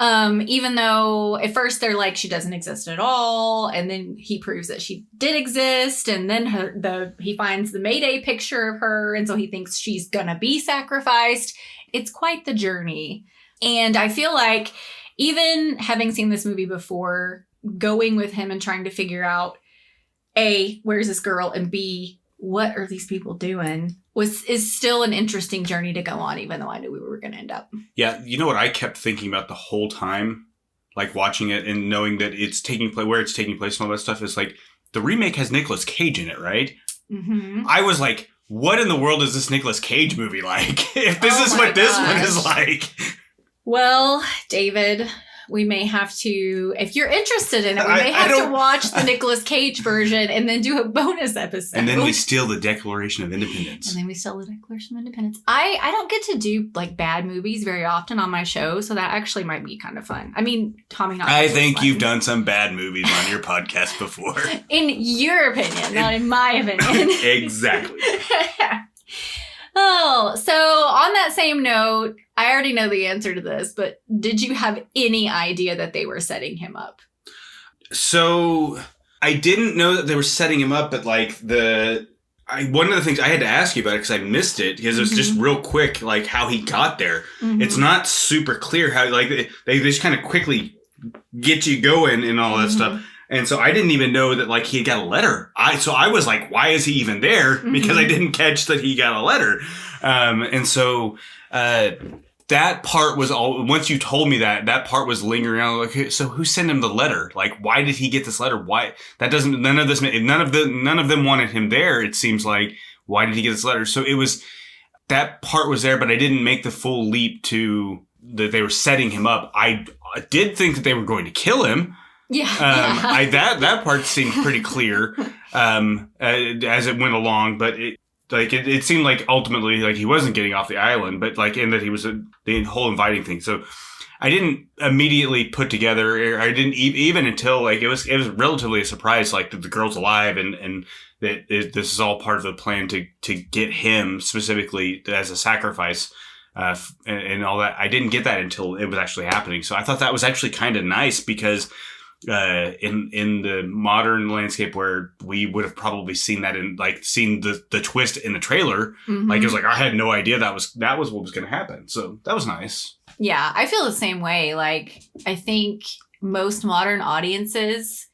Even though at first they're like, she doesn't exist at all. And then he proves that she did exist. And then he finds the Mayday picture of her. And so he thinks she's gonna be sacrificed. It's quite the journey. And I feel like even having seen this movie before, going with him and trying to figure out A, where's this girl? And B, what are these people doing? Is still an interesting journey to go on, even though I knew we were going to end up. Yeah, you know what I kept thinking about the whole time, like watching it and knowing that it's taking place, where it's taking place and all that stuff, is like the remake has Nicolas Cage in it, right? I was like, what in the world is this Nicolas Cage movie like? If this is what this one is like. Well, David, we may have to, if you're interested in it, we may have to watch the Nicolas Cage version and then do a bonus episode. And then we steal the Declaration of Independence. I don't get to do like bad movies very often on my show, so that actually might be kind of fun. I mean, Tommy Knockers. I think you've done some bad movies on your podcast before. In your opinion, not in my opinion. Exactly. Oh, so on that same note, I already know the answer to this, but did you have any idea that they were setting him up? So I didn't know that they were setting him up, but like one of the things I had to ask you about it because I missed it because it was just real quick, like how he got there. It's not super clear how, like they just kind of quickly get you going and all that stuff. And so I didn't even know that like he had got a letter. So I was like, why is he even there? Because I didn't catch that he got a letter. And so that part was all, once you told me that part was lingering around. Like, okay, so who sent him the letter? Like, why did he get this letter? Why? That doesn't, none of them wanted him there. It seems like, why did he get this letter? So it was, that part was there, but I didn't make the full leap to that they were setting him up. I did think that they were going to kill him. Yeah. That part seemed pretty clear as it went along, but it seemed like ultimately like he wasn't getting off the island, but like in that he was the whole inviting thing. So I didn't immediately put together. I didn't even until like it was relatively a surprise, like that the girl's alive and that this is all part of the plan to get him specifically as a sacrifice. and all that. I didn't get that until it was actually happening. So I thought that was actually kind of nice because in the modern landscape where we would have probably seen that seen the twist in the trailer, like it was like I had no idea that was what was going to happen. So that was nice. Yeah, I feel the same way. Like I think most modern audiences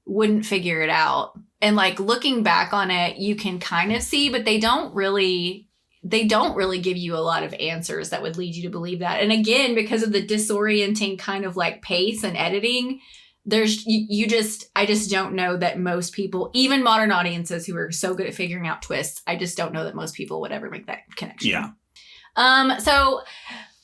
wouldn't figure it out. And like looking back on it, you can kind of see, but they don't really give you a lot of answers that would lead you to believe that. And again, because of the disorienting kind of like pace and editing, I just don't know that most people, even modern audiences who are so good at figuring out twists, I just don't know that most people would ever make that connection. Yeah. So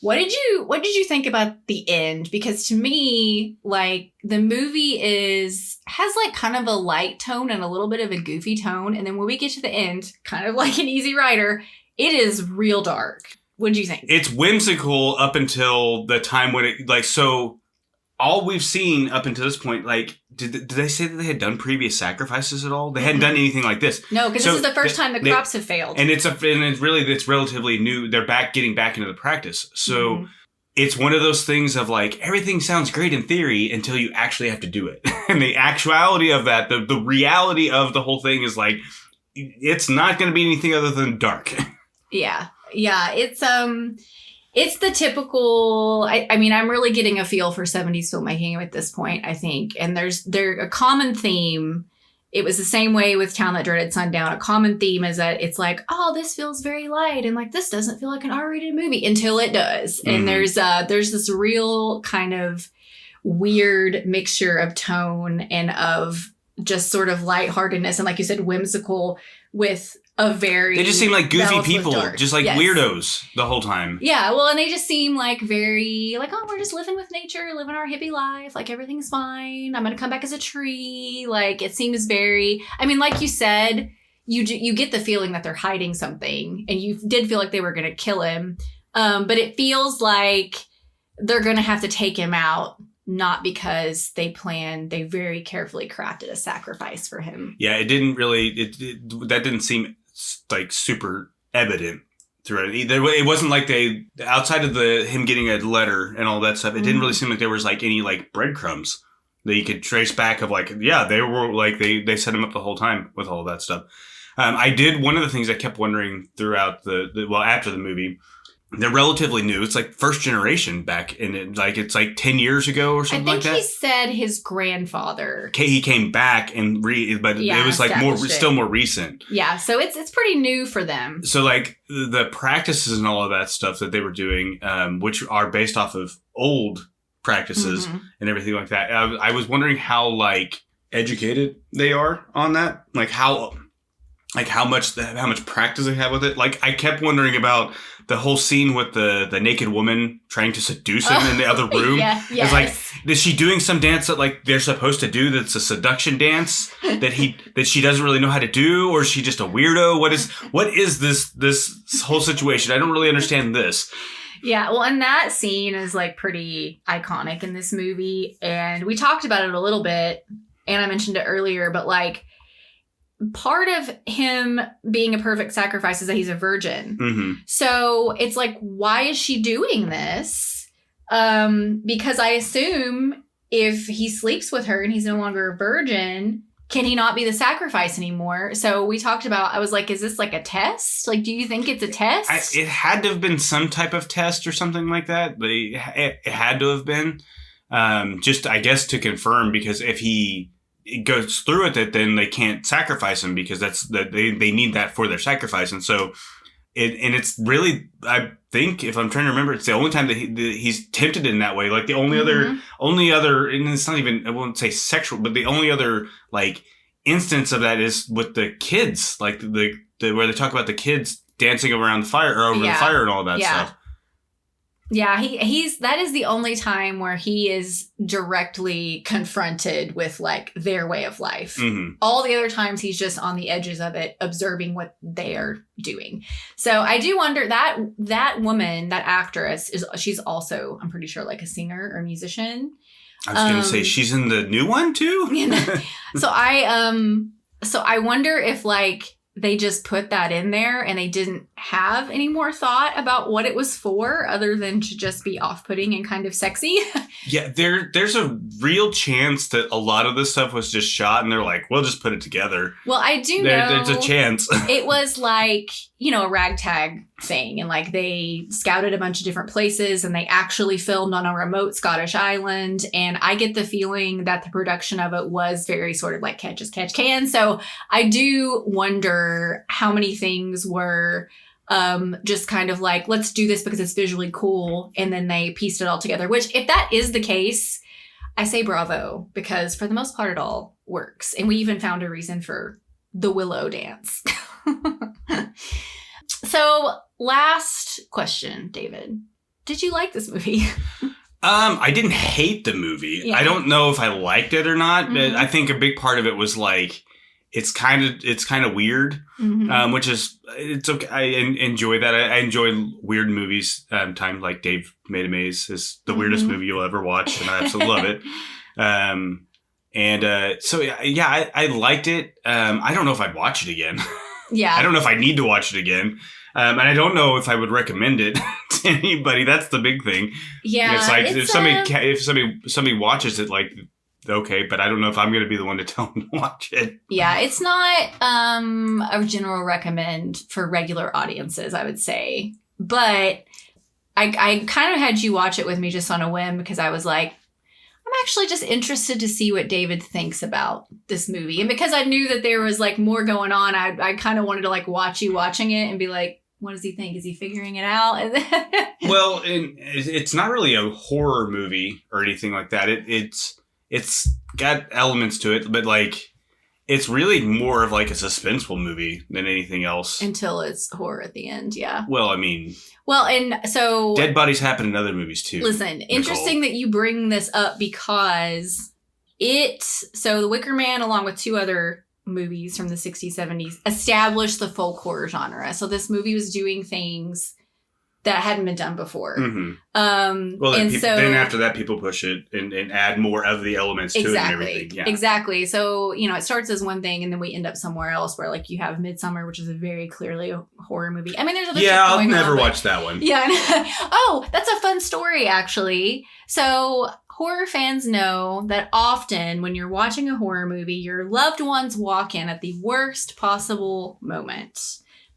what did you think about the end? Because to me, like the movie has like kind of a light tone and a little bit of a goofy tone. And then when we get to the end, kind of like an Easy Rider, it is real dark. What did you think? It's whimsical up until the time when it like, so all we've seen up until this point, like, did they say that they had done previous sacrifices at all? They hadn't done anything like this. No, because this is the first time the crops have failed. And it's relatively new. They're getting back into the practice. So it's one of those things of like, everything sounds great in theory until you actually have to do it. And the actuality of that, the reality of the whole thing is like, it's not going to be anything other than dark. Yeah. Yeah. It's the typical, I mean, I'm really getting a feel for 70s filmmaking at this point, I think. And there's a common theme. It was the same way with Town That Dreaded Sundown. A common theme is that it's like, oh, this feels very light. And like, this doesn't feel like an R-rated movie until it does. And there's this real kind of weird mixture of tone and of just sort of lightheartedness. And like you said, whimsical with a very... They just seem like goofy people, just like yes. weirdos the whole time. Yeah, well, and they just seem like very, like, oh, we're just living with nature, living our hippie life, like, everything's fine, I'm gonna come back as a tree, like, it seems very... I mean, like you said, you get the feeling that they're hiding something, and you did feel like they were gonna kill him, but it feels like they're gonna have to take him out, not because they very carefully crafted a sacrifice for him. Yeah, it didn't really, that didn't seem like super evident throughout it either. It wasn't like they, outside of him getting a letter and all that stuff, it didn't really seem like there was like any like breadcrumbs that you could trace back of like, yeah, they were like, they set him up the whole time with all that stuff. One of the things I kept wondering throughout after the movie, they're relatively new. It's like first generation back in it. Like it's like 10 years ago or something like that. I think he said his grandfather. He came back and it was like still more recent. Yeah. So it's pretty new for them. So like the practices and all of that stuff that they were doing, which are based off of old practices and everything like that. I was wondering how like educated they are on that. Like how much practice they have with it. Like I kept wondering about the whole scene with the naked woman trying to seduce him in the other room. Yes. It's like, is she doing some dance that like they're supposed to do that's a seduction dance that she doesn't really know how to do, or is she just a weirdo? What is this whole situation? I don't really understand this. Yeah, well, and that scene is like pretty iconic in this movie, and we talked about it a little bit, and I mentioned it earlier, but like part of him being a perfect sacrifice is that he's a virgin. So it's like, why is she doing this? Because I assume if he sleeps with her and he's no longer a virgin, can he not be the sacrifice anymore? So we talked about, I was like, is this like a test? Like, do you think it's a test? It had to have been some type of test or something like that. It had to have been just, I guess, to confirm, because if he goes through with it, then they can't sacrifice him, because they need that for their sacrifice. And so it's really, I think, if I'm trying to remember, it's the only time that he's tempted in that way. Like the only other, and it's not even, I won't say sexual, but the only other like instance of that is with the kids, like the where they talk about the kids dancing around the fire or over the fire and all that stuff. Yeah, that is the only time where he is directly confronted with like their way of life. All the other times he's just on the edges of it, observing what they are doing. So I do wonder that woman, that actress, she's also, I'm pretty sure, like a singer or musician. I was going to say she's in the new one too. So I wonder if like they just put that in there and they didn't have any more thought about what it was for other than to just be off-putting and kind of sexy. Yeah, there's a real chance that a lot of this stuff was just shot and they're like, we'll just put it together. Well, I do know there's a chance. It was like, you know, a ragtag thing. And like they scouted a bunch of different places and they actually filmed on a remote Scottish island. And I get the feeling that the production of it was very sort of like catch as catch can. So I do wonder how many things were just kind of like, let's do this because it's visually cool. And then they pieced it all together, which if that is the case, I say bravo, because for the most part, it all works. And we even found a reason for the willow dance. So last question, David, did you like this movie? I didn't hate the movie. Yeah. I don't know if I liked it or not, but I think a big part of it was like, it's kind of weird, which is, it's okay. I enjoy that. I enjoy weird movies. Times like Dave Made a Maze is the weirdest movie you'll ever watch, and I absolutely love it. So yeah, I liked it. I don't know if I'd watch it again. Yeah. I don't know if I need to watch it again. And I don't know if I would recommend it to anybody. That's the big thing. Yeah. It's like if somebody watches it, like, okay, but I don't know if I'm going to be the one to tell them to watch it. Yeah, it's not a general recommend for regular audiences, I would say. But I kind of had you watch it with me just on a whim because I was like, I'm actually just interested to see what David thinks about this movie. And because I knew that there was like more going on, I kind of wanted to like watch you watching it and be like, what does he think? Is he figuring it out? Well, it's not really a horror movie or anything like that. It's got elements to it, but like it's really more of like a suspenseful movie than anything else. Until it's horror at the end, yeah. Well, I mean... Well, and so... Dead bodies happen in other movies too. Listen, interesting that you bring this up because so The Wicker Man, along with two other movies from the 60s, 70s, established the folk horror genre. So this movie was doing things that hadn't been done before. Well, then after that, people push it and add more of the elements to it and everything. Yeah. Exactly. So, you know, it starts as one thing and then we end up somewhere else where like you have Midsommar, which is a very clearly a horror movie. I mean, there's other shit I'll going never on, watch that one. Yeah. Oh, that's a fun story, actually. So horror fans know that often when you're watching a horror movie, your loved ones walk in at the worst possible moment.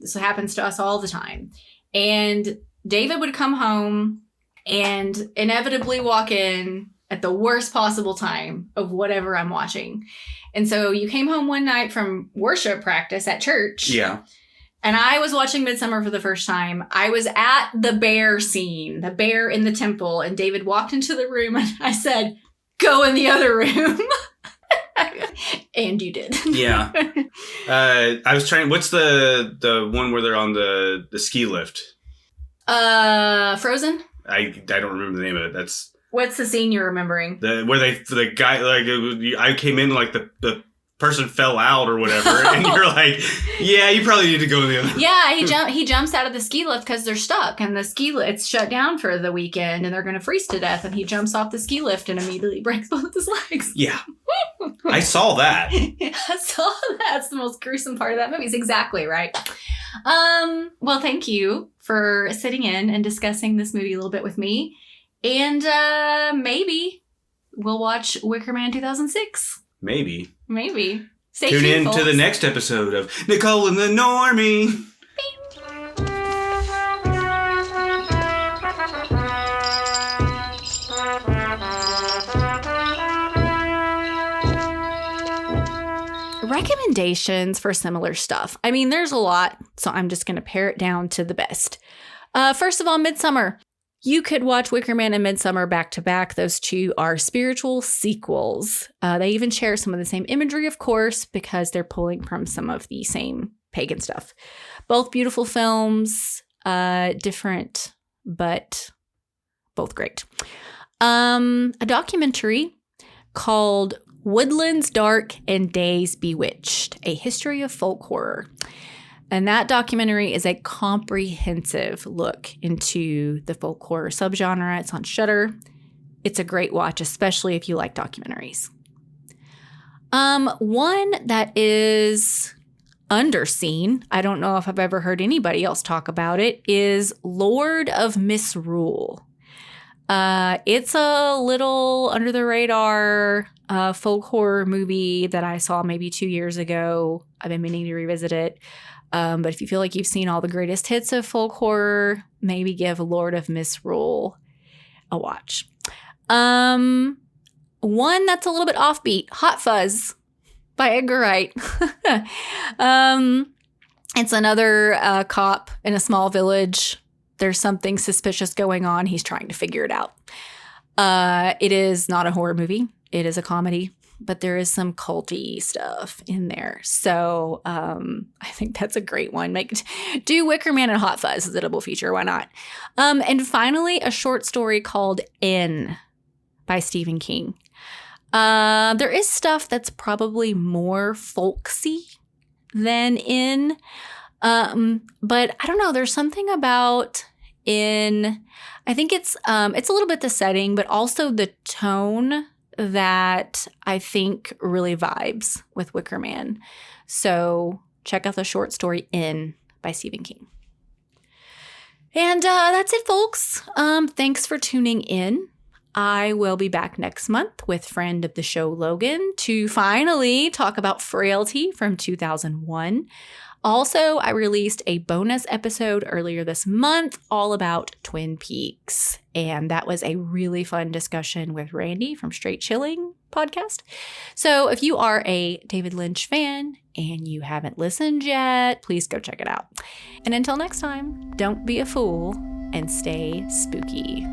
This happens to us all the time. And David would come home and inevitably walk in at the worst possible time of whatever I'm watching. And so you came home one night from worship practice at church. Yeah. And I was watching Midsommar for the first time. I was at the bear scene, the bear in the temple. And David walked into the room and I said, go in the other room. And you did. Yeah. I was trying, what's the one where they're on the ski lift? Frozen? I don't remember the name of it. What's the scene you're remembering? The guy, like, I came in, like, the person fell out or whatever, and you're like, yeah, you probably need to go in the other. Yeah, he jumps out of the ski lift because they're stuck, and the ski lift's shut down for the weekend, and they're going to freeze to death, and he jumps off the ski lift and immediately breaks both of his legs. Yeah. I saw that. I saw that. It's the most gruesome part of that movie. It's exactly right. Well, thank you for sitting in and discussing this movie a little bit with me. And maybe we'll watch Wicker Man 2006. Maybe. Stay tuned in to the next episode of Nicole and the Normie. Recommendations for similar stuff. I mean, there's a lot, so I'm just going to pare it down to the best. First of all, Midsommar. You could watch Wicker Man and Midsommar back to back. Those two are spiritual sequels. They even share some of the same imagery, of course, because they're pulling from some of the same pagan stuff. Both beautiful films, different, but both great. A documentary called Woodlands Dark and Days Bewitched, A History of Folk Horror. And that documentary is a comprehensive look into the folk horror subgenre. It's on Shudder. It's a great watch, especially if you like documentaries. One that is underseen, I don't know if I've ever heard anybody else talk about it, is Lord of Misrule. It's a little under the radar folk horror movie that I saw maybe 2 years ago. I've been meaning to revisit it. But if you feel like you've seen all the greatest hits of folk horror, maybe give Lord of Misrule a watch. One that's a little bit offbeat, Hot Fuzz by Edgar Wright. It's another cop in a small village. There's something suspicious going on. He's trying to figure it out. It is not a horror movie. It is a comedy, but there is some culty stuff in there. So I think that's a great one. Do Wicker Man and Hot Fuzz as a double feature. Why not? And finally, a short story called In by Stephen King. There is stuff that's probably more folksy than In. But I don't know. There's something about In. I think it's a little bit the setting, but also the tone that I think really vibes with Wicker Man. So check out the short story In by Stephen King. And that's it, folks. Thanks for tuning in. I will be back next month with friend of the show, Logan, to finally talk about Frailty from 2001. Also, I released a bonus episode earlier this month all about Twin Peaks, and that was a really fun discussion with Randy from Straight Chilling podcast. So if you are a David Lynch fan and you haven't listened yet, please go check it out. And until next time, don't be a fool and stay spooky.